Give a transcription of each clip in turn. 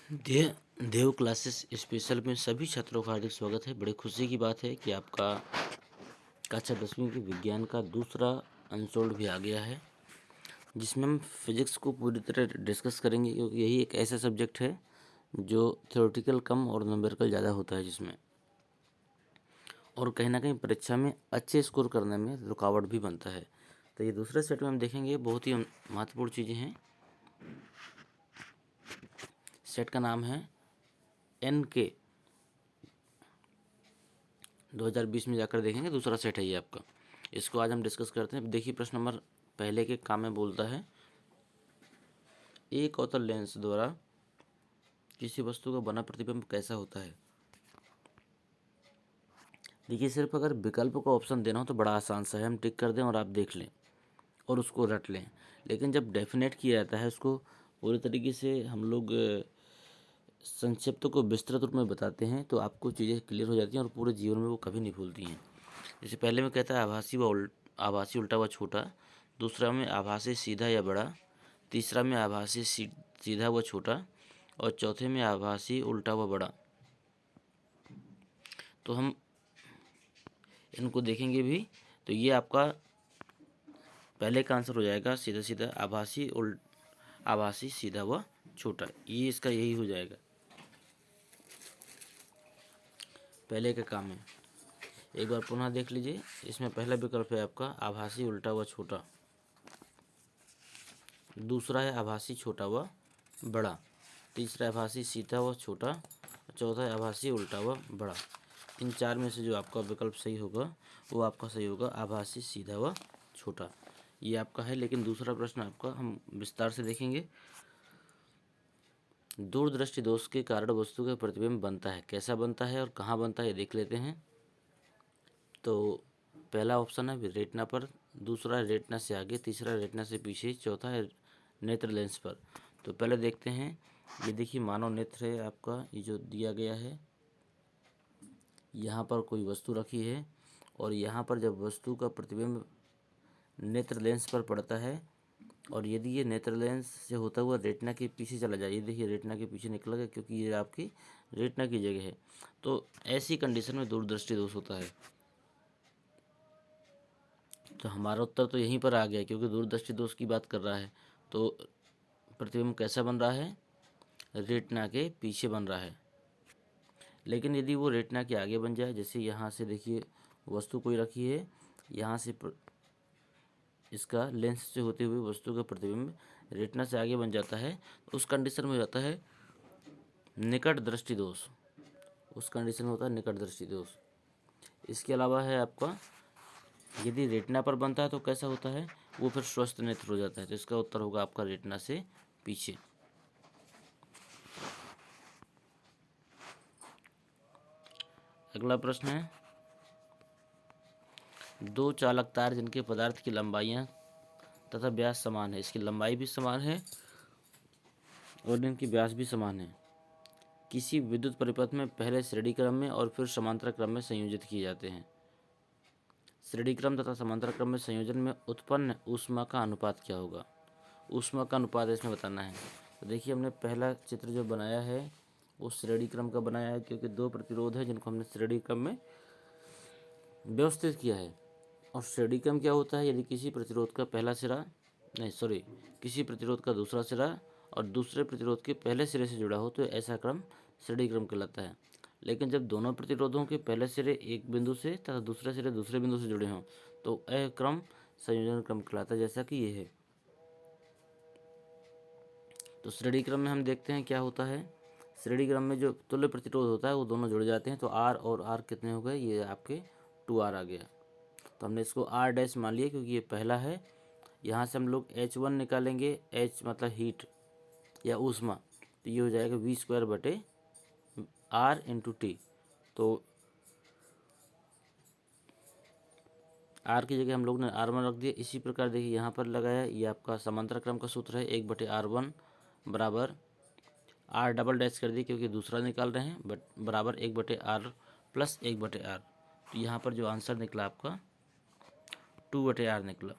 देव classes special में सभी छात्रों का हार्दिक स्वागत है। बड़ी खुशी की बात है कि आपका कक्षा 10वीं के विज्ञान का दूसरा अनसोल्ड भी आ गया है, जिसमें हम फिजिक्स को पूरी तरह डिस्कस करेंगे, क्योंकि यही एक ऐसा सब्जेक्ट है जो थ्योरेटिकल कम और न्यूमेरिकल ज़्यादा होता है जिसमें, और कहीं ना कहीं परीक्षा में अच्छे स्कोर करने में रुकावट भी बनता है। तो ये दूसरे सेट में हम देखेंगे, बहुत ही महत्वपूर्ण चीज़ें हैं। सेट का नाम है NK 2020 में जाकर देखेंगे, दूसरा सेट है ये आपका। इसको आज हम डिस्कस करते हैं। देखिए, प्रश्न नंबर पहले के काम में बोलता है, एक अवतल लेंस द्वारा किसी वस्तु का बना प्रतिबिंब कैसा होता है। देखिए, सिर्फ अगर विकल्प को ऑप्शन देना हो तो बड़ा आसान सा है, हम टिक कर दें और आप देख लें और उसको रट लें। लेकिन जब डेफिनेट किया जाता है, उसको पूरी तरीके से हम लोग संक्षिप्त को विस्तृत रूप में बताते हैं, तो आपको चीज़ें क्लियर हो जाती हैं और पूरे जीवन में वो कभी नहीं भूलती हैं। जैसे पहले में कहता है आभासी उल्टा व छोटा, दूसरा में आभासी सीधा या बड़ा, तीसरा में आभासी सीधा व छोटा, और चौथे में आभासी उल्टा व बड़ा। तो हम इनको देखेंगे भी, तो ये आपका पहले का आंसर हो जाएगा सीधा सीधा आभासी सीधा व छोटा, ये इसका यही हो जाएगा, पहले का काम है। एक बार पुनः देख लीजिए, इसमें पहला विकल्प है आपका आभासी उल्टा व छोटा, दूसरा है आभासी छोटा व बड़ा, तीसरा है आभासी सीधा व छोटा, चौथा है आभासी उल्टा व बड़ा। इन चार में से जो आपका विकल्प सही होगा वो आपका सही होगा आभासी सीधा व छोटा, ये आपका है। लेकिन दूसरा प्रश्न आपका हम विस्तार से देखेंगे। दूरदृष्टि दोष के कारण वस्तु का प्रतिबिंब बनता है, कैसा बनता है और कहाँ बनता है, ये देख लेते हैं। तो पहला ऑप्शन है रेटिना पर, दूसरा रेटिना से आगे, तीसरा रेटिना से पीछे, चौथा है नेत्र लेंस पर। तो पहले देखते हैं, ये देखिए मानव नेत्र है आपका, ये जो दिया गया है, यहाँ पर कोई वस्तु रखी है और यहाँ पर जब वस्तु का प्रतिबिंब नेत्र लेंस पर पड़ता है, और यदि ये नेत्र लेंस से होता हुआ रेटिना के पीछे चला जाए, ये देखिए रेटिना के पीछे निकल गया, क्योंकि ये आपकी रेटिना की जगह है, तो ऐसी कंडीशन में दूरदृष्टि दोष होता है। तो हमारा उत्तर तो यहीं पर आ गया, क्योंकि दूरदृष्टि दोष की बात कर रहा है। तो प्रतिबिंब कैसा बन रहा है, रेटिना के पीछे बन रहा है। लेकिन यदि वो रेटिना के आगे बन जाए, जैसे यहाँ से देखिए वस्तु कोई रखी है, यहाँ से इसका लेंस से होते हुए वस्तु का प्रतिबिंब रेटिना से आगे बन जाता है, तो उस कंडीशन में हो जाता है निकट दृष्टि दोष, उस कंडीशन में होता है निकट दृष्टि दोष। इसके अलावा है आपका, यदि रेटिना पर बनता है तो कैसा होता है, वो फिर स्वस्थ नेत्र हो जाता है। तो इसका उत्तर होगा आपका रेटिना से पीछे। अगला प्रश्न है, दो चालक तार जिनके पदार्थ की लंबाइयाँ तथा व्यास समान है, इसकी लंबाई भी समान है और इनकी व्यास भी समान है, किसी विद्युत परिपथ में पहले श्रेणी क्रम में और फिर समांतर क्रम में संयोजित किए जाते हैं। श्रेणी क्रम तथा समांतर क्रम में संयोजन में उत्पन्न ऊष्मा का अनुपात क्या होगा, ऊष्मा का अनुपात इसमें बताना है। तो देखिए, हमने पहला चित्र जो बनाया है वो श्रेणी क्रम का बनाया है, क्योंकि दो प्रतिरोध है जिनको हमने श्रेणी क्रम में व्यवस्थित किया है। और श्रेणी क्रम क्या होता है, यदि किसी प्रतिरोध का किसी प्रतिरोध का दूसरा सिरा और दूसरे प्रतिरोध के पहले सिरे से जुड़ा हो, तो ऐसा क्रम श्रेणी क्रम कहलाता है। लेकिन जब दोनों प्रतिरोधों के पहले सिरे एक बिंदु से तथा दूसरे सिरे दूसरे बिंदु से जुड़े हों, तो अक्रम संयोजन क्रम कहलाता है, जैसा कि ये है। तो श्रेणी क्रम में हम देखते हैं क्या होता है, श्रेणी क्रम में जो तुल्य प्रतिरोध होता है वो दोनों जुड़ जाते हैं। तो R और R कितने हो गए, ये आपके 2R आ गया। तो हमने इसको R डैश मान लिया क्योंकि ये पहला है। यहाँ से हम लोग H1 निकालेंगे, H मतलब हीट या ऊष्मा, तो ये हो जाएगा V² बटे R इंटू टी। तो R की जगह हम लोग ने R1 रख दिया। इसी प्रकार देखिए यहाँ पर लगाया, ये आपका समांतर क्रम का सूत्र है, 1/R1 बराबर R डबल डैश कर दिए क्योंकि दूसरा निकाल रहे हैं, बट बराबर 1/R प्लस 1/R। तो यहाँ पर जो आंसर निकला आपका 2/R निकला।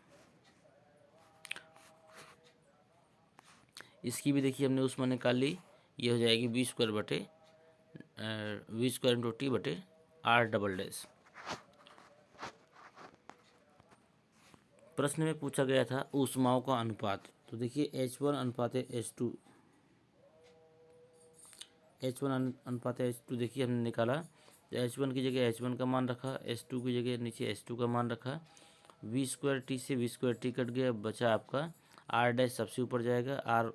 इसकी भी देखिए हमने ऊष्मा निकाल ली, ये हो जाएगी वी स्क्वायर बटे वी स्क्वायर इंटू टी बटे आर डबल डैश। प्रश्न में पूछा गया था ऊष्माओं का अनुपात। तो देखिए H1 अनुपात है H2, H1 अनुपात है H2 देखिए हमने निकाला। तो H1 की जगह H1 का मान रखा, H2 की जगह नीचे H2 का मान रखा। वी स्क्वायर टी से वी स्क्वायर टी कट गया, बचा आपका आर डैश सबसे ऊपर जाएगा, आर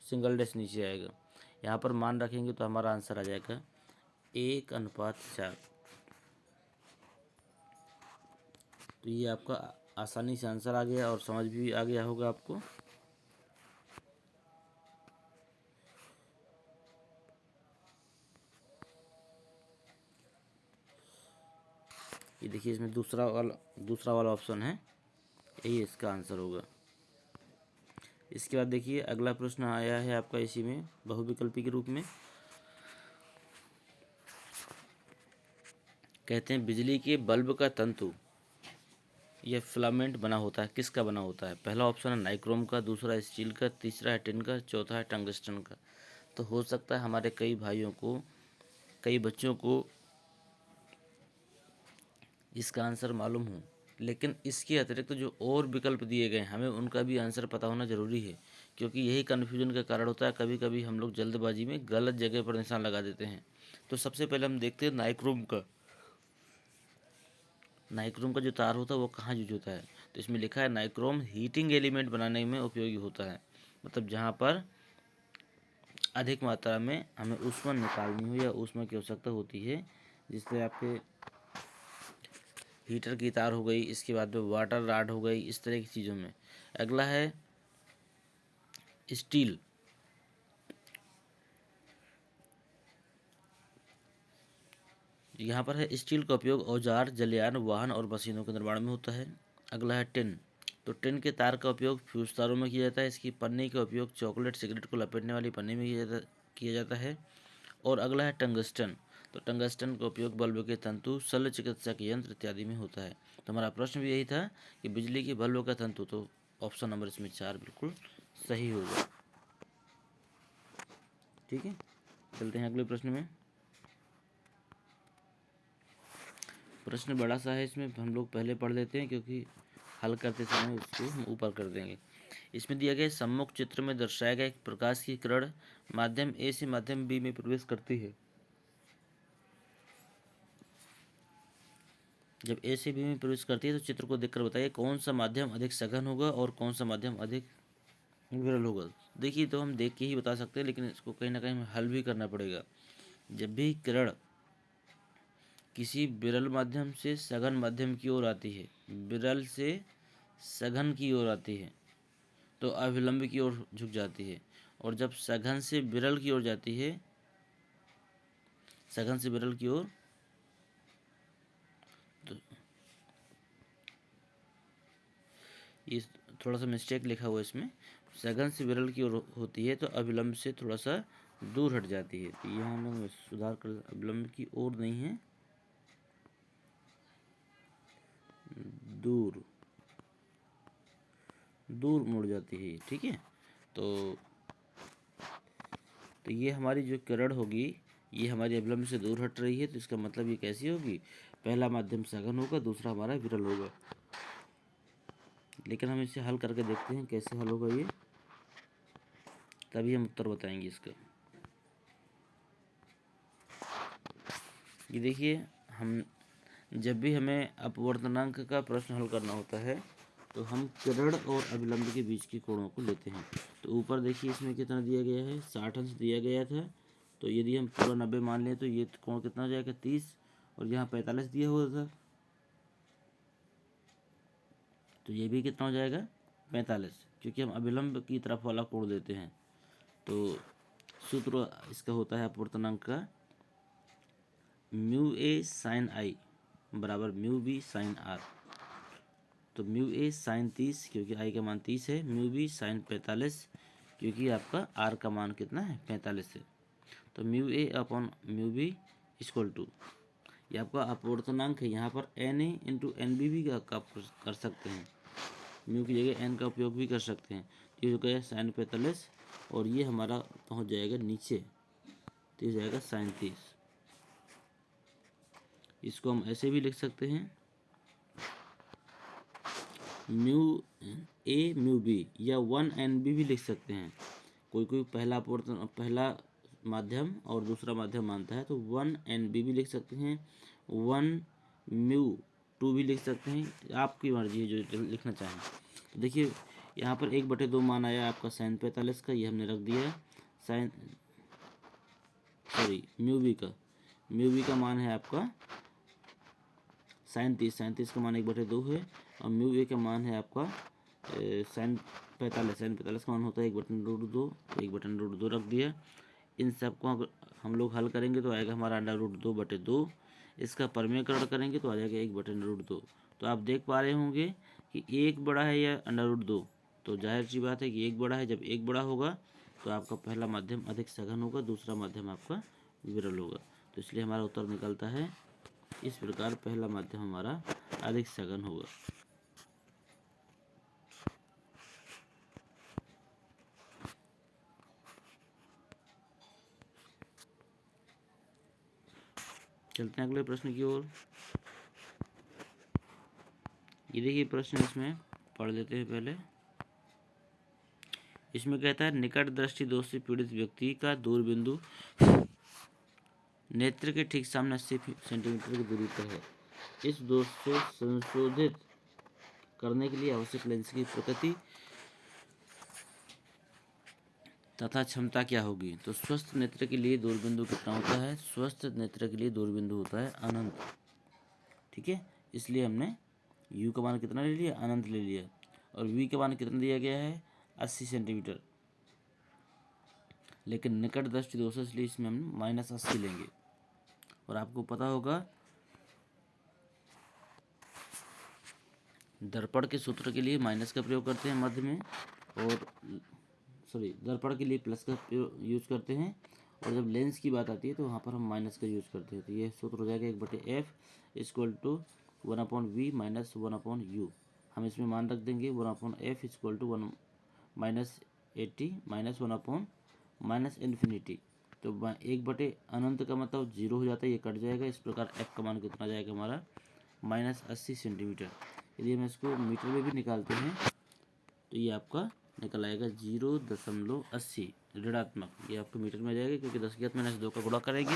सिंगल डैश नीचे आएगा। यहाँ पर मान रखेंगे तो हमारा आंसर आ जाएगा 1:4। तो ये आपका आसानी से आंसर आ गया और समझ भी आ गया होगा आपको। ये देखिए इसमें दूसरा वाला ऑप्शन है, यही इसका आंसर होगा। इसके बाद देखिए अगला प्रश्न आया है आपका इसी में बहुविकल्पी के रूप में। कहते हैं बिजली के बल्ब का तंतु यह फिलामेंट बना होता है, किसका बना होता है? पहला ऑप्शन है नाइक्रोम का, दूसरा स्टील का, तीसरा है टिन का, चौथा है टंगस्टन का। तो हो सकता है हमारे कई भाइयों को, कई बच्चों को इसका आंसर मालूम हो, लेकिन इसके अतिरिक्त जो और विकल्प दिए गए हैं हमें उनका भी आंसर पता होना ज़रूरी है, क्योंकि यही कन्फ्यूजन का कारण होता है। कभी कभी हम लोग जल्दबाजी में गलत जगह पर निशान लगा देते हैं। तो सबसे पहले हम देखते हैं नाइक्रोम का। नाइक्रोम का जो तार होता है वो कहाँ यूज होता है? तो इसमें लिखा है नाइक्रोम हीटिंग एलिमेंट बनाने में उपयोगी होता है। मतलब जहाँ पर अधिक मात्रा में हमें ऊष्मा निकालनी हो या ऊष्मा की आवश्यकता होती है, जिससे आपके हीटर की तार हो गई, इसके बाद में वाटर रॉड हो गई, इस तरह की चीज़ों में। अगला है स्टील। यहाँ पर है स्टील का उपयोग औजार, जलयान, वाहन और मशीनों के निर्माण में होता है। अगला है टिन। तो टिन के तार का उपयोग फ्यूज तारों में किया जाता है। इसकी पन्नी का उपयोग चॉकलेट सिगरेट को लपेटने वाली पन्नी में किया जाता है। और अगला है टंगस्टन। तो टंगस्टन का उपयोग बल्ब के तंतु, शल्य चिकित्सा के यंत्र इत्यादि में होता है। तो हमारा प्रश्न भी यही था कि बिजली के बल्ब का तंतु, तो ऑप्शन नंबर इसमें 4 बिल्कुल सही होगा। ठीक है, चलते हैं अगले प्रश्न में। प्रश्न बड़ा सा है, इसमें हम लोग पहले पढ़ लेते हैं क्योंकि हल करते समय उसको हम ऊपर कर देंगे। इसमें दिया गया सम्मुख चित्र में दर्शाया गया एक प्रकाश की किरण माध्यम ए से माध्यम बी में प्रवेश करती है। जब ए से बी में प्रवेश करती है तो चित्र को देखकर बताइए कौन सा माध्यम अधिक सघन होगा और कौन सा माध्यम अधिक विरल होगा। देखिए तो हम देख के ही बता सकते हैं, लेकिन इसको कहीं ना कहीं हमें हल भी करना पड़ेगा। जब भी किरण किसी विरल माध्यम से सघन माध्यम की ओर आती है, विरल से सघन की ओर आती है, तो अभिलंब की ओर झुक जाती है। और जब सघन से विरल की ओर जाती है, सघन से विरल की ओर, तो ये थोड़ा सा मिस्टेक लिखा हुआ है इसमें। सघन से विरल की ओर होती है तो अभिलंब से थोड़ा सा दूर हट जाती है। तो यहाँ हम सुधार कर, अभिलंब की ओर नहीं है, दूर दूर मुड़ जाती है। ठीक है, तो ये हमारी जो किरण होगी ये हमारी अभिलंब से दूर हट रही है। तो इसका मतलब ये कैसी होगी? पहला माध्यम सघन होगा, दूसरा हमारा विरल होगा। लेकिन हम इसे हल करके देखते हैं कैसे हल होगा ये, तभी हम उत्तर बताएंगे इसका। ये देखिए, हम जब भी हमें अपवर्तनांक का प्रश्न हल करना होता है तो हम किरण और अभिलंब के बीच के कोणों को लेते हैं। तो ऊपर देखिए इसमें कितना दिया गया है, 60 अंश दिया गया था। तो यदि हम पूरा 90 मान लें तो ये कोण कितना हो जाएगा, 30। और यहाँ 45 दिया हुआ था, तो ये भी कितना हो जाएगा, 45, क्योंकि हम अभिलंब की तरफ वाला कोण देते हैं। तो सूत्र इसका होता है अपवर्तनांक का म्यू ए साइन आई बराबर म्यू बी साइन आर। तो म्यू ए साइन 30 क्योंकि आई का मान 30 है, म्यू बी साइन 45 क्योंकि आपका आर का मान कितना है, 45 है। तो mu A upon mu B equal to, ये आपका अपवर्तनांक है। यहाँ पर N A into N B भी कर सकते हैं, म्यू की जगह एन का उपयोग भी कर सकते हैं। ये हो गया साइन 45 और ये हमारा पहुंच जाएगा नीचे, तो ये जाएगा sin 30। इसको हम ऐसे भी लिख सकते हैं, म्यू ए म्यू बी, या 1NB भी लिख सकते हैं। कोई कोई पहला अपवर्तन, पहला माध्यम और दूसरा माध्यम मानता है, तो 1NB भी लिख सकते हैं, 1μ2 भी लिख सकते हैं, आपकी मर्जी है जो लिखना चाहें। तो देखिए यहाँ पर 1/2 मान आया आपका sin 45 का, ये हमने रख दिया। sin म्यू बी का मान है आपका sin 30 का मान 1/2 है, और म्यू ए का मान है आपका sin 45 का मान होता है 1/√2 रख दिया। इन सबको अगर हम लोग हल करेंगे तो आएगा हमारा √2/2। इसका परमीकरण करेंगे तो आ जाएगा 1/√2। तो आप देख पा रहे होंगे कि एक बड़ा है या √2, तो जाहिर सी बात है कि एक बड़ा है। जब एक बड़ा होगा तो आपका पहला माध्यम अधिक सघन होगा, दूसरा माध्यम आपका विरल होगा। तो इसलिए हमारा उत्तर निकलता है इस प्रकार, पहला माध्यम हमारा अधिक सघन होगा। चलते हैं अगले प्रश्न की ओर। ये देखिए प्रश्न, इसमें पढ़ लेते हैं पहले। इसमें कहता है निकट दृष्टि दोष से पीड़ित व्यक्ति का दूरबिंदु नेत्र के ठीक सामने 80 सेंटीमीटर की दूरी पर है। इस दोष से संशोधित करने के लिए आवश्यक लेंस की प्रकृति तथा क्षमता क्या होगी। तो स्वस्थ नेत्र के लिए दूरबिंदु कितना होता है? स्वस्थ नेत्र के लिए दूरबिंदु होता है अनंत। ठीक है, इसलिए हमने u का मान कितना ले लिया? अनंत ले लिया। और v का मान कितना दिया गया है? 80 सेंटीमीटर। लेकिन निकट दृष्टि दोष है, इसलिए इसमें हम -80 लेंगे। और आपको पता होगा दर्पण के सूत्र के लिए माइनस का प्रयोग करते हैं मध्य में, और दर्पण के लिए प्लस का यूज करते हैं, और जब लेंस की बात आती है तो वहाँ पर हम माइनस का यूज करते हैं। तो ये सूत्र हो जाएगा 1/f = 1/v - 1/u। हम इसमें मान रख देंगे 1/f = 1 -80 -1 ∞। तो 1/, अनंत का मतलब 0 हो जाता है, ये कट जाएगा। इस प्रकार f का मान कितना जाएगा हमारा? -80 सेंटीमीटर। यदि हम इसको मीटर में भी निकालते हैं तो ये आपका निकल आएगा 0.80 ऋणात्मक। ये आपको मीटर में आ जाएगा, क्योंकि 10⁻2 का गुणा करेंगे।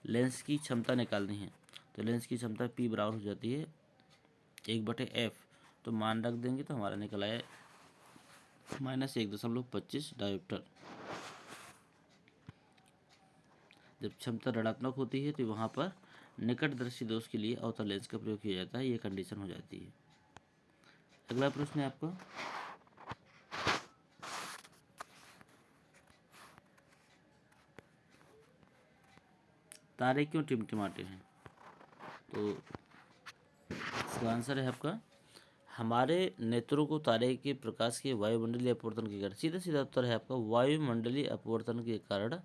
लेंस की क्षमता निकालनी है, तो लेंस की क्षमता P बराबर हो जाती है 1/f। तो मान रख देंगे तो हमारा निकल आया -1.25 डायोप्टर। जब क्षमता ऋणात्मक होती है तो वहाँ पर निकट दृष्टि दोष के लिए अवतल लेंस का प्रयोग किया जाता है, ये कंडीशन हो जाती है। अगला प्रश्न है आपका, तारे क्यों टिमटिमाते हैं? तो इसका आंसर है आपका, हमारे नेत्रों को तारे के प्रकाश के वायुमंडलीय अपवर्तन के कारण, सीधा सीधा उत्तर है आपका, वायुमंडलीय अपवर्तन के कारण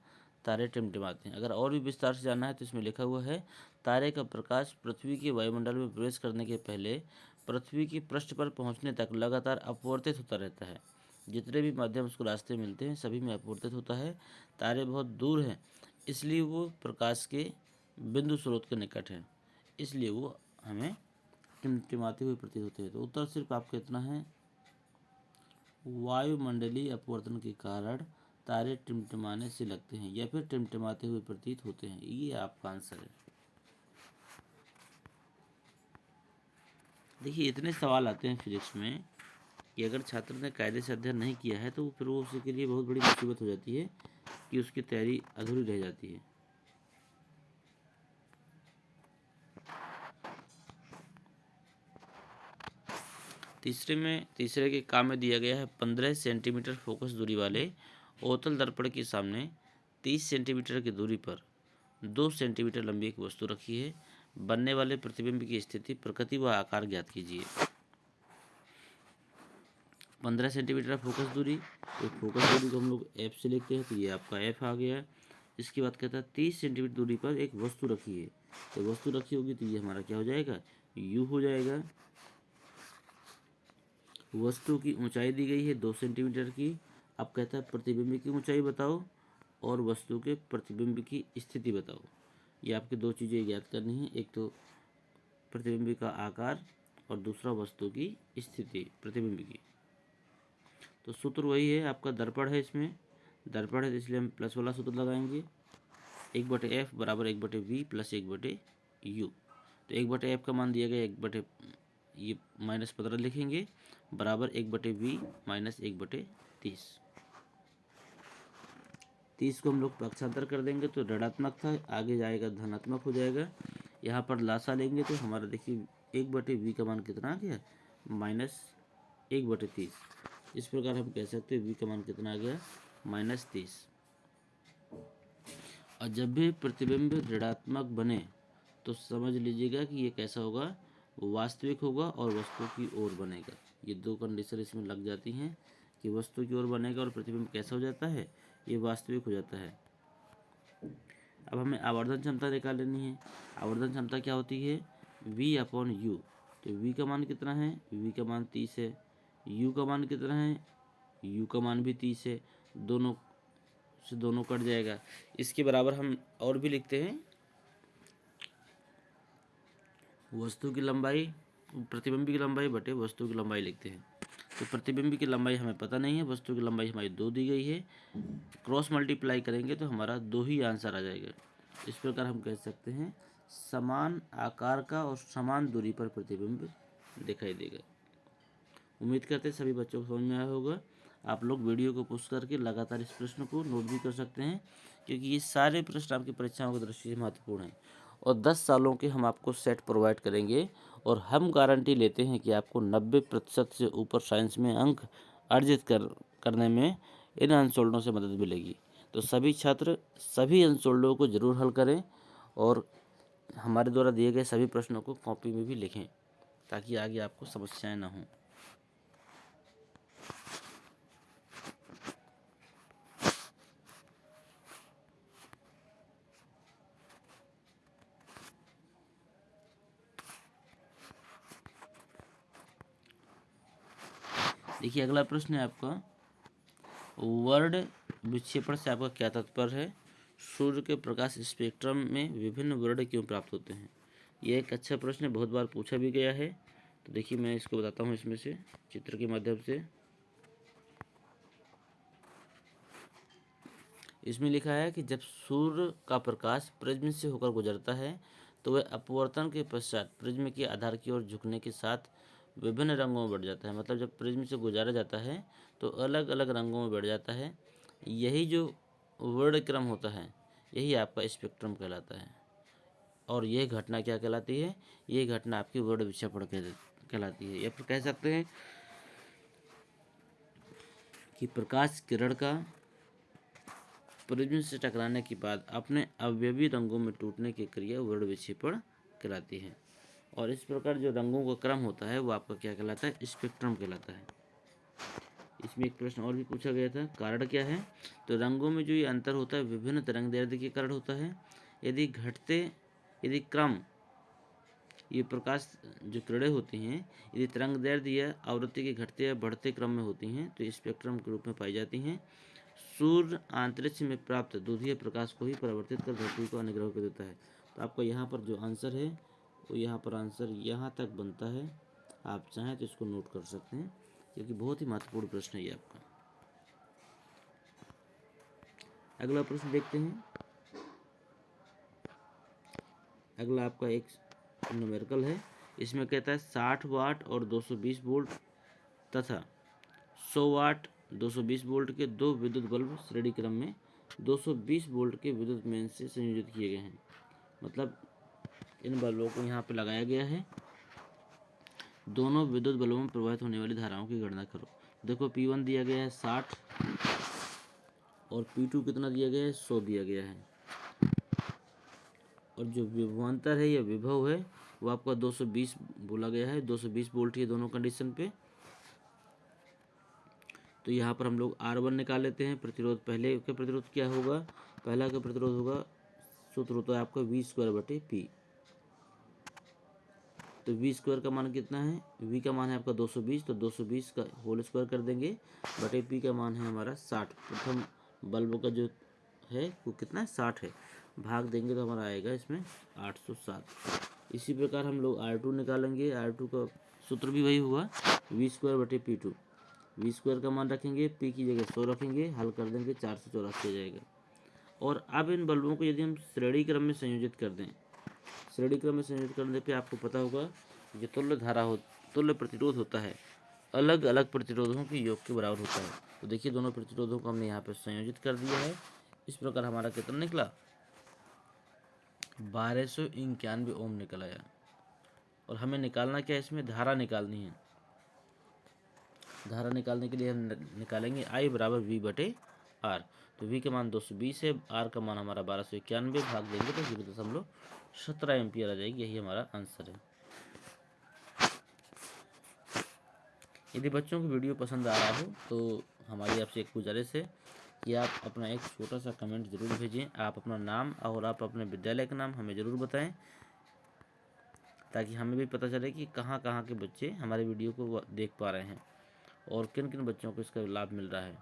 तारे टिमटिमाते हैं। अगर और भी विस्तार से जानना है तो इसमें लिखा हुआ है, तारे का प्रकाश पृथ्वी के वायुमंडल में प्रवेश करने के पहले पृथ्वी के पृष्ठ पर पहुंचने तक लगातार अपवर्तित होता रहता है। जितने भी माध्यम उसको रास्ते मिलते हैं सभी में अपवर्तित होता है। तारे बहुत दूर हैं, इसलिए वो प्रकाश के बिंदु स्रोत के निकट हैं, इसलिए वो हमें टिमटिमाते हुए प्रतीत होते हैं। तो उत्तर सिर्फ आपका इतना है, वायुमंडलीय अपवर्तन के कारण तारे टिमटिमाने से लगते हैं या फिर टिमटिमाते हुए प्रतीत होते हैं। ये आपका आंसर है। देखिए इतने सवाल आते हैं फिजिक्स में कि अगर छात्र ने कायदे से अध्ययन नहीं किया है तो फिर वो उसके लिए बहुत बड़ी मुसीबत हो जाती है कि उसकी तैयारी अधूरी रह जाती है। तीसरे के काम में दिया गया है 15 सेंटीमीटर फोकस दूरी वाले अवतल दर्पण के सामने 30 सेंटीमीटर की दूरी पर 2 सेंटीमीटर लंबी एक वस्तु रखी है। बनने वाले प्रतिबिंब की स्थिति, प्रकृति व आकार ज्ञात कीजिए। 15 सेंटीमीटर फोकस दूरी, तो फोकस दूरी को हम लोग एफ से लिखते हैं, तो ये आपका एफ आ गया। इसके बाद कहता है 30 सेंटीमीटर दूरी पर एक वस्तु रखी है, तो वस्तु रखी होगी तो ये हमारा क्या हो जाएगा? यू हो जाएगा। वस्तु की ऊंचाई दी गई है 2 सेंटीमीटर की, अब कहता है प्रतिबिंब की ऊंचाई बताओ और वस्तु के प्रतिबिंब की स्थिति बताओ। ये आपकी दो चीज़ें याद करनी है, एक तो प्रतिबिंब का आकार और दूसरा वस्तु की स्थिति प्रतिबिंब की। तो सूत्र वही है, आपका दर्पण है, इसमें दर्पण है तो इसलिए हम प्लस वाला सूत्र लगाएंगे, 1/f बराबर 1/v प्लस 1/u। तो 1/f का मान दिया गया 1/, ये -15 लिखेंगे, बराबर 1/v माइनस 1/30। 30 को हम लोग पक्षांतर कर देंगे तो ऋणात्मक था, आगे जाएगा धनात्मक हो जाएगा। यहाँ पर लासा लेंगे तो हमारा देखिए 1/v का मान कितना आ गया, -1/30। इस प्रकार हम कह सकते हैं v का मान कितना आ गया, -30। और जब भी प्रतिबिंब ऋणात्मक बने तो समझ लीजिएगा कि ये कैसा होगा, वास्तविक होगा और वस्तु की ओर बनेगा। ये दो कंडीशन इसमें लग जाती हैं कि वस्तु की ओर बनेगा और प्रतिबिंब कैसा हो जाता है, ये वास्तविक हो जाता है। अब हमें आवर्धन क्षमता निकाल लेनी है। आवर्धन क्षमता क्या होती है, v/u। तो v का मान कितना है, v का मान 30 है। u का मान कितना है, u का मान भी 30 है। दोनों से दोनों कट जाएगा। इसके बराबर हम और भी लिखते हैं, वस्तु की लंबाई, प्रतिबिंब की लंबाई बटे वस्तु की लंबाई लिखते हैं। तो प्रतिबिंब की लंबाई हमें पता नहीं है, वस्तु की लंबाई हमारी 2 दी गई है, क्रॉस मल्टीप्लाई करेंगे तो हमारा 2 ही आंसर आ जाएगा। इस प्रकार हम कह सकते हैं समान आकार का और समान दूरी पर प्रतिबिंब दिखाई देगा। उम्मीद करते हैं सभी बच्चों को समझ में आया होगा। आप लोग वीडियो को पुश करके लगातार इस प्रश्न को नोट भी कर सकते हैं, क्योंकि ये सारे प्रश्न आपकी परीक्षाओं की दृष्टि से महत्वपूर्ण हैं। और 10 सालों के हम आपको सेट प्रोवाइड करेंगे और हम गारंटी लेते हैं कि आपको 90% से ऊपर साइंस में अंक अर्जित करने में इन अनसोल्डों से मदद मिलेगी। तो सभी छात्र सभी अनसोल्डों को जरूर हल करें और हमारे द्वारा दिए गए सभी प्रश्नों को कॉपी में भी लिखें, ताकि आगे आपको समस्याएं ना हों। देखिए अगला प्रश्न है आपका, वर्ण विक्षेपण से आपका क्या तात्पर्य है, सूर्य के प्रकाश स्पेक्ट्रम में विभिन्न वर्ण क्यों प्राप्त होते हैं। यह एक अच्छा प्रश्न है, बहुत बार पूछा भी गया है। तो देखिए मैं इसको बताता हूँ इसमें से चित्र के माध्यम से। इसमें लिखा है कि जब सूर्य का प्रकाश प्रिज्म से होकर गुजरता है तो वह अपवर्तन के पश्चात प्रिज्म के आधार की ओर झुकने के साथ विभिन्न रंगों में बढ़ जाता है। मतलब जब प्रिज्म से गुजारा जाता है तो अलग अलग रंगों में बढ़ जाता है। यही जो वर्ण क्रम होता है यही आपका स्पेक्ट्रम कहलाता है। और यह घटना क्या कहलाती है, ये घटना आपकी वर्ण विक्षेपण कहलाती है। या फिर कह सकते हैं कि प्रकाश किरण का प्रिज्म से टकराने के बाद अपने अवयवी रंगों में टूटने की क्रिया वर्ण विक्षेपण कहलाती है। और इस प्रकार जो रंगों का क्रम होता है वो आपका क्या कहलाता है, स्पेक्ट्रम कहलाता है। इसमें एक प्रश्न और भी पूछा गया था, कारण क्या है। तो रंगों में जो ये अंतर होता है विभिन्न तरंगदैर्ध्य के कारण होता है। यदि क्रम, ये प्रकाश जो किरणें होती हैं यदि तरंगदैर्ध्य या आवृत्ति के घटते या बढ़ते क्रम में होती हैं तो स्पेक्ट्रम के रूप में पाई जाती हैं। सूर्य अंतरिक्ष में प्राप्त दूधीय प्रकाश को ही परावर्तित कर धरती को अनुग्रह कर देता है। तो आपका यहाँ पर जो आंसर है वो यहाँ पर आंसर यहाँ तक बनता है। आप चाहें तो इसको नोट कर सकते हैं, क्योंकि बहुत ही महत्वपूर्ण प्रश्न है ये आपका। अगला प्रश्न देखते हैं। अगला आपका एक न्यूमेरिकल है। इसमें कहता है 60 वाट और 220 वोल्ट तथा 100 वाट 220 वोल्ट के दो विद्युत बल्ब श्रेणी क्रम में 220 वोल्ट के विद्युत मेन से संयोजित किए गए हैं। मतलब इन बल्बों को यहाँ पे लगाया गया है। दोनों विद्युत बल्बों में प्रवाहित होने वाली धाराओं की गणना करो। देखो P1 दिया गया है 60 और P2 कितना दिया गया है, 100 दिया गया है। और जो विभवांतर है या विभव है वो आपका 220 बोला गया है, 220 वोल्ट है दोनों कंडीशन पे। तो यहाँ पर हम लोग R1 निकाल लेते हैं। प्रतिरोध, पहले का प्रतिरोध क्या होगा, पहला का प्रतिरोध होगा, सूत्र होता है आपका V² बटे P। तो तो वी स्क्वायर का मान कितना है, वी का मान है आपका 220, तो 220 का होल स्क्वायर कर देंगे बटे पी का मान है हमारा 60। प्रथम बल्ब का जो है वो कितना है 60 है, भाग देंगे तो हमारा आएगा इसमें 807। इसी प्रकार हम लोग R2 निकालेंगे। R2 का सूत्र भी वही हुआ, वी स्क्वायर बटे P2। वी स्क्वायर का मान रखेंगे, पी की जगह 100 रखेंगे, हल कर देंगे 484 आ जाएगा। और अब इन बल्बों को यदि हम श्रेणी क्रम में संयोजित कर दें, श्रेणी क्रम में संयोजित करने पे आपको पता होगा जो तुल्य धारा हो, तुल्य प्रतिरोध होता है अलग अलग प्रतिरोधों के योग के बराबर होता है। तो देखिए दोनों प्रतिरोधों को हमने यहाँ पे संयोजित कर दिया है। इस प्रकार हमारा कितना निकला, 1291 ओम निकल आया। और हमें निकालना क्या है, इसमें धारा निकालनी है। धारा निकालने के लिए हम निकालेंगे I बराबर V बटे R। तो V का मान 220 है, R का मान हमारा 1291, भाग देंगे तो 0.17 एम्पियर आ जाएगी। यही हमारा आंसर है। यदि बच्चों को वीडियो पसंद आ रहा हो तो हमारी आपसे एक गुजारिश है कि आप अपना एक छोटा सा कमेंट ज़रूर भेजें। आप अपना नाम और आप अपने विद्यालय का नाम हमें ज़रूर बताएं, ताकि हमें भी पता चले कि कहाँ कहाँ के बच्चे हमारे वीडियो को देख पा रहे हैं और किन किन बच्चों को इसका लाभ मिल रहा है।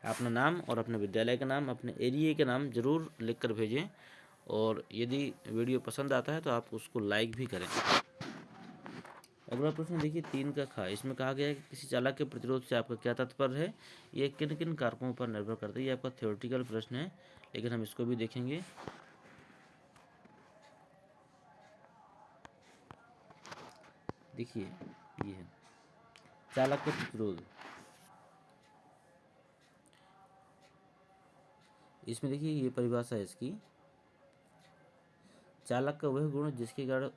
अपना नाम और अपने विद्यालय का नाम, अपने एरिया का नाम ज़रूर लिख कर भेजें। और यदि वीडियो पसंद आता है तो आप उसको लाइक भी करें। अगला प्रश्न देखिए 3 का खा। इसमें कहा गया है कि किसी चालक के प्रतिरोध से आपका क्या तात्पर्य है, ये किन किन कारकों पर निर्भर करता है। ये आपका थ्योरेटिकल प्रश्न है, लेकिन हम इसको भी देखेंगे। देखिए ये है चालक का प्रतिरोध। इसमें देखिए ये परिभाषा है इसकी, चालक का वह गुण जिसके कारण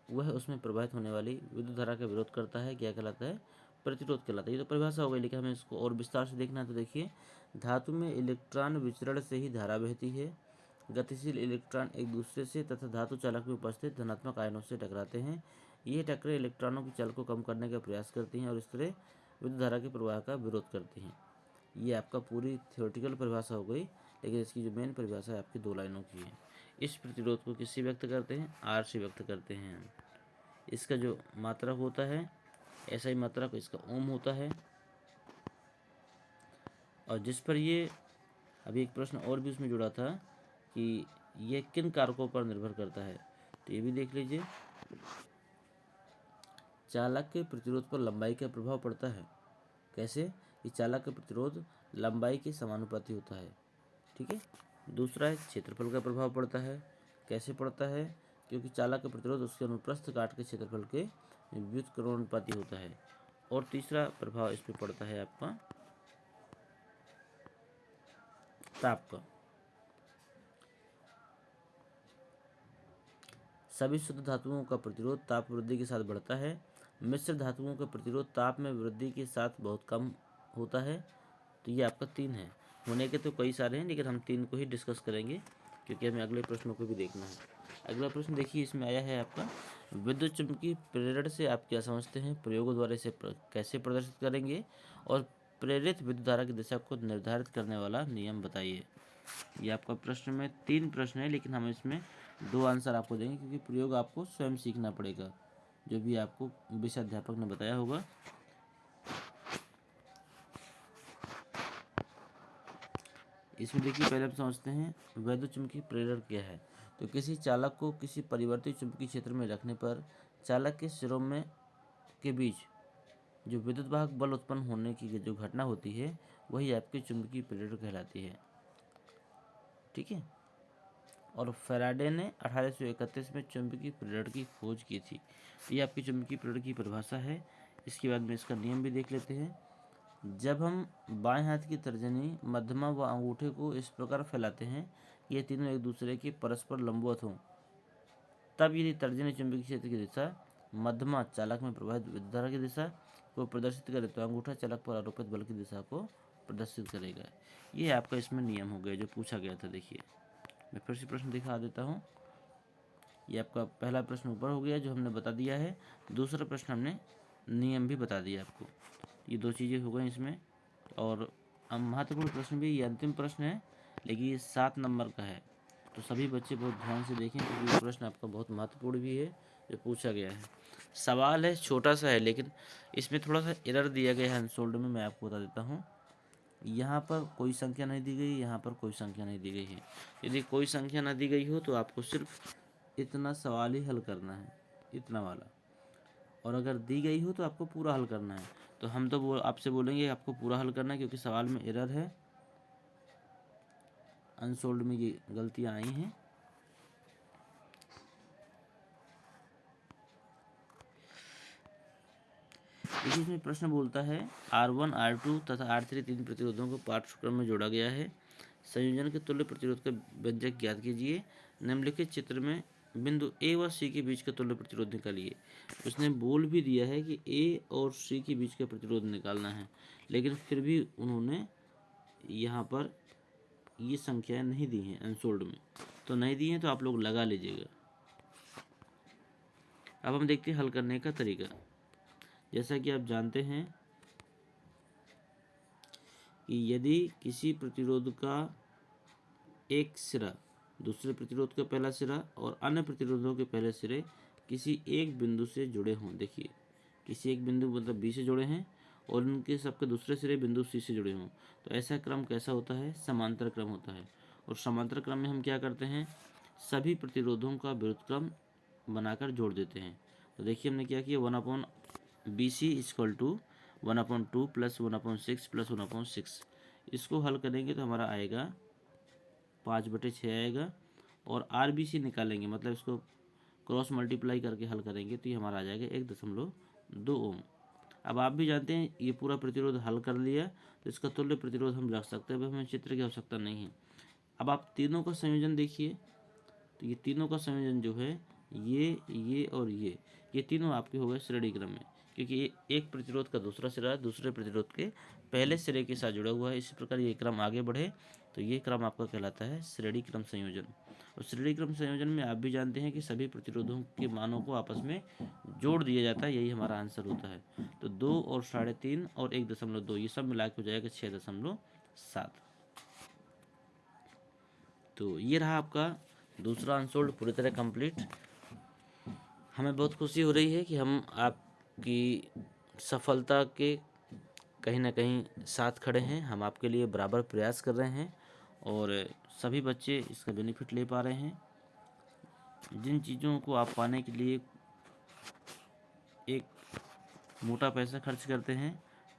वह उसमें प्रवाहित होने वाली विद्युत धारा का विरोध करता है, क्या कहलाता है, प्रतिरोध कहलाता है। ये तो परिभाषा हो गई, लेकिन हमें इसको और विस्तार से देखना है। तो देखिए धातु में इलेक्ट्रॉन विचरण से ही धारा बहती है। गतिशील इलेक्ट्रॉन एक दूसरे से तथा धातु चालक में उपस्थित धनात्मक आयनों से टकराते हैं। ये टक्करें इलेक्ट्रॉनों की चल को कम करने का प्रयास करती हैं और इस तरह विद्युत धारा के प्रवाह का विरोध करती हैं। ये आपका पूरी थ्योरेटिकल परिभाषा हो गई, लेकिन इसकी जो मेन परिभाषा है आपकी 2 लाइनों की है। इस प्रतिरोध को किससे व्यक्त करते हैं, R से व्यक्त करते हैं। इसका जो मात्रक होता है SI मात्रक, इसका ओम होता है। और जिस पर ये अभी एक प्रश्न और भी उसमें जुड़ा था कि ये किन कारकों पर निर्भर करता है, तो ये भी देख लीजिए। चालक के प्रतिरोध पर लंबाई का प्रभाव पड़ता है। कैसे, कि चालक का प्रतिरोध लंबाई के समानुपाती होता है। ठीक है। दूसरा है क्षेत्रफल का प्रभाव पड़ता है। कैसे पड़ता है, क्योंकि चालक का प्रतिरोध उसके अनुप्रस्थ काट के क्षेत्रफल के व्युत्क्रमानुपाती होता है। और तीसरा प्रभाव इस पर पड़ता है आपका ताप का। सभी शुद्ध धातुओं का प्रतिरोध ताप वृद्धि के साथ बढ़ता है। मिश्र धातुओं का प्रतिरोध ताप में वृद्धि के साथ बहुत कम होता है। तो ये आपका 3 है। होने के तो कई सारे हैं, लेकिन हम 3 को ही डिस्कस करेंगे क्योंकि हमें अगले प्रश्नों को भी देखना है। अगला प्रश्न देखिए, इसमें आया है आपका विद्युत चुम्बकीय प्रेरण से आप क्या समझते हैं, प्रयोगों द्वारा इसे कैसे प्रदर्शित करेंगे, और प्रेरित विद्युत धारा की दिशा को निर्धारित करने वाला नियम बताइए। ये आपका प्रश्न में 3 प्रश्न है, लेकिन हम इसमें 2 आंसर आपको देंगे क्योंकि प्रयोग आपको स्वयं सीखना पड़ेगा, जो भी आपको विषय अध्यापक ने बताया होगा। इसमें देखिए पहले हम समझते हैं वैद्युत चुम्बकीय प्रेरण क्या है। तो किसी चालक को किसी परिवर्तित चुंबकीय क्षेत्र में रखने पर चालक के सिरों में के बीच जो विद्युत वाहक बल उत्पन्न होने की जो घटना होती है वही आपकी चुंबकीय प्रेरण कहलाती है। ठीक है। और फैराडे ने 1831 में चुंबकीय प्रेरण की खोज की थी। ये आपकी चुंबकीय प्रेरण की परिभाषा है। इसके बाद में इसका नियम भी देख लेते हैं। जब हम बाएं हाथ की तर्जनी, मध्यमा व अंगूठे को इस प्रकार फैलाते हैं कि ये तीनों एक दूसरे के परस्पर लंबवत हों, तब यदि तर्जनी चुंबकीय क्षेत्र की दिशा मध्यमा चालक में प्रवाहित विद्युत धारा की दिशा को प्रदर्शित करे तो अंगूठा चालक पर आरोपित बल की दिशा को प्रदर्शित करेगा। ये आपका इसमें नियम हो गया जो पूछा गया था। देखिए मैं फिर से प्रश्न दिखा देता हूँ। ये आपका पहला प्रश्न ऊपर हो गया जो हमने बता दिया है। दूसरा प्रश्न हमने नियम भी बता दिया आपको। ये 2 चीज़ें हो गई इसमें। और महत्वपूर्ण प्रश्न भी, ये अंतिम प्रश्न है लेकिन ये 7 नंबर का है, तो सभी बच्चे बहुत ध्यान से देखें क्योंकि ये प्रश्न आपका बहुत महत्वपूर्ण भी है। जो पूछा गया है। सवाल है छोटा सा है, लेकिन इसमें थोड़ा सा एरर दिया गया है अनसोल्ड में। मैं आपको बता देता हूँ, यहाँ पर कोई संख्या नहीं दी गई, यहाँ पर कोई संख्या नहीं दी गई है। यदि कोई संख्या ना दी गई हो तो आपको सिर्फ इतना सवाल ही हल करना है, इतना वाला। और अगर दी गई हो तो आपको पूरा हल करना है। तो हम तो वो आपसे बोलेंगे आपको पूरा हल करना है, क्योंकि सवाल में एरर है, अनसोल्ड में ये गलतियाँ आई हैं। देखिए इसमें प्रश्न बोलता है R1, R2 तथा R3 तीन प्रतिरोधों को पाठ्यक्रम में जोड़ा गया है। संयोजन के तुल्य प्रतिरोध का व्यंजक ज्ञात कीजिए। निम्नलिखित चित्र में बिंदु A व C के बीच का तुल्य प्रतिरोध निकालिए। उसने बोल भी दिया है कि A और C के बीच का प्रतिरोध निकालना है, लेकिन फिर भी उन्होंने यहाँ पर ये संख्याएं नहीं दी हैं अनसोल्ड में। तो नहीं दी हैं तो आप लोग लगा लीजिएगा। अब हम देखते हैं हल करने का तरीका। जैसा कि आप जानते हैं कि यदि किसी प्रतिरोध का एक सिरा दूसरे प्रतिरोध का पहला सिरा और अन्य प्रतिरोधों के पहले सिरे किसी एक बिंदु से जुड़े हों, देखिए किसी एक बिंदु मतलब बी से जुड़े हैं और उनके सबके दूसरे सिरे बिंदु सी से जुड़े हों, तो ऐसा क्रम कैसा होता है? समांतर क्रम होता है। और समांतर क्रम में हम क्या करते हैं? सभी प्रतिरोधों का विरुद्ध क्रम बनाकर जोड़ देते हैं। तो देखिए हमने क्या किया, 1/BC equal to 1/2 plus 1/6 plus 1/6। इसको हल करेंगे तो हमारा आएगा 5/6 आएगा। और RBC निकालेंगे, मतलब इसको क्रॉस मल्टीप्लाई करके हल करेंगे तो ये हमारा आ जाएगा 1.2 ओम। अब आप भी जानते हैं ये पूरा प्रतिरोध हल कर लिया तो इसका तुल्य प्रतिरोध हम रख सकते हैं, हमें चित्र की आवश्यकता नहीं है। अब आप तीनों का संयोजन देखिए, तो ये तीनों का संयोजन जो है ये और ये तीनों आपके हो गए श्रेणी क्रम में, क्योंकि ये एक प्रतिरोध का दूसरा सिरा दूसरे प्रतिरोध के पहले सिरे के साथ जुड़ा हुआ है। इसी प्रकार ये क्रम आगे बढ़े तो ये क्रम आपका कहलाता है श्रेणी क्रम संयोजन। और श्रेणी क्रम संयोजन में आप भी जानते हैं कि सभी प्रतिरोधों के मानों को आपस में जोड़ दिया जाता है, यही हमारा आंसर होता है। तो 2 और 3.5 और 1.2 ये सब मिला के हो जाएगा 6.7। तो ये रहा आपका दूसरा अनसोल्ड पूरी तरह कंप्लीट। हमें बहुत खुशी हो रही है कि हम आपकी सफलता के कहीं ना कहीं साथ खड़े हैं। हम आपके लिए बराबर प्रयास कर रहे हैं और सभी बच्चे इसका बेनिफिट ले पा रहे हैं। जिन चीज़ों को आप पाने के लिए एक मोटा पैसा खर्च करते हैं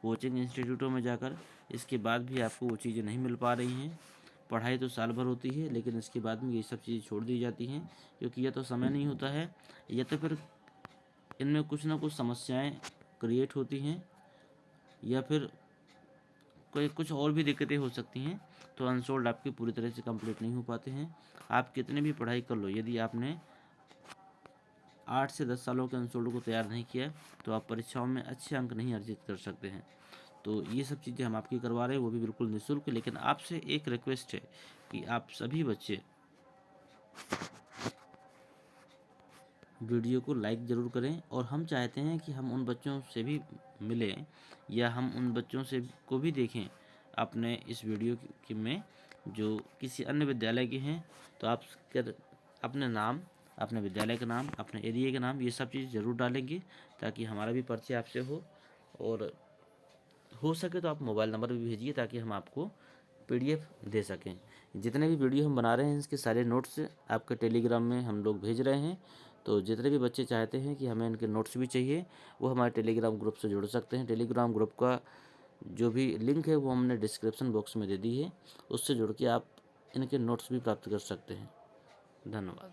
कोचिंग इंस्टीट्यूटों में जाकर, इसके बाद भी आपको वो चीज़ें नहीं मिल पा रही हैं। पढ़ाई तो साल भर होती है, लेकिन इसके बाद में ये सब चीज़ें छोड़ दी जाती हैं, क्योंकि या तो समय नहीं होता है या तो फिर इनमें कुछ ना कुछ समस्याएं क्रिएट होती हैं या फिर कोई कुछ और भी दिक्कतें हो सकती हैं। तो अनसोल्ड आपके पूरी तरह से कंप्लीट नहीं हो पाते हैं। आप कितने भी पढ़ाई कर लो, यदि आपने 8 से 10 सालों के अनसोल्ड को तैयार नहीं किया तो आप परीक्षाओं में अच्छे अंक नहीं अर्जित कर सकते हैं। तो ये सब चीज़ें हम आपकी करवा रहे हैं, वो भी बिल्कुल निःशुल्क। लेकिन आपसे एक रिक्वेस्ट है कि आप सभी बच्चे वीडियो को लाइक ज़रूर करें। और हम चाहते हैं कि हम उन बच्चों से भी मिलें या हम उन बच्चों से को भी देखें अपने इस वीडियो में जो किसी अन्य विद्यालय के हैं। तो आप अपने नाम, अपने विद्यालय का नाम, अपने एरिया का नाम, ये सब चीज़ ज़रूर डालेंगे ताकि हमारा भी परिचय आपसे हो। और हो सके तो आप मोबाइल नंबर भी भेजिए ताकि हम आपको PDF दे सकें। जितने भी वीडियो हम बना रहे हैं इसके सारे नोट्स आपके टेलीग्राम में हम लोग भेज रहे हैं। तो जितने भी बच्चे चाहते हैं कि हमें इनके नोट्स भी चाहिए, वो हमारे टेलीग्राम ग्रुप से जुड़ सकते हैं। टेलीग्राम ग्रुप का जो भी लिंक है वो हमने डिस्क्रिप्शन बॉक्स में दे दी है, उससे जुड़ के आप इनके नोट्स भी प्राप्त कर सकते हैं। धन्यवाद।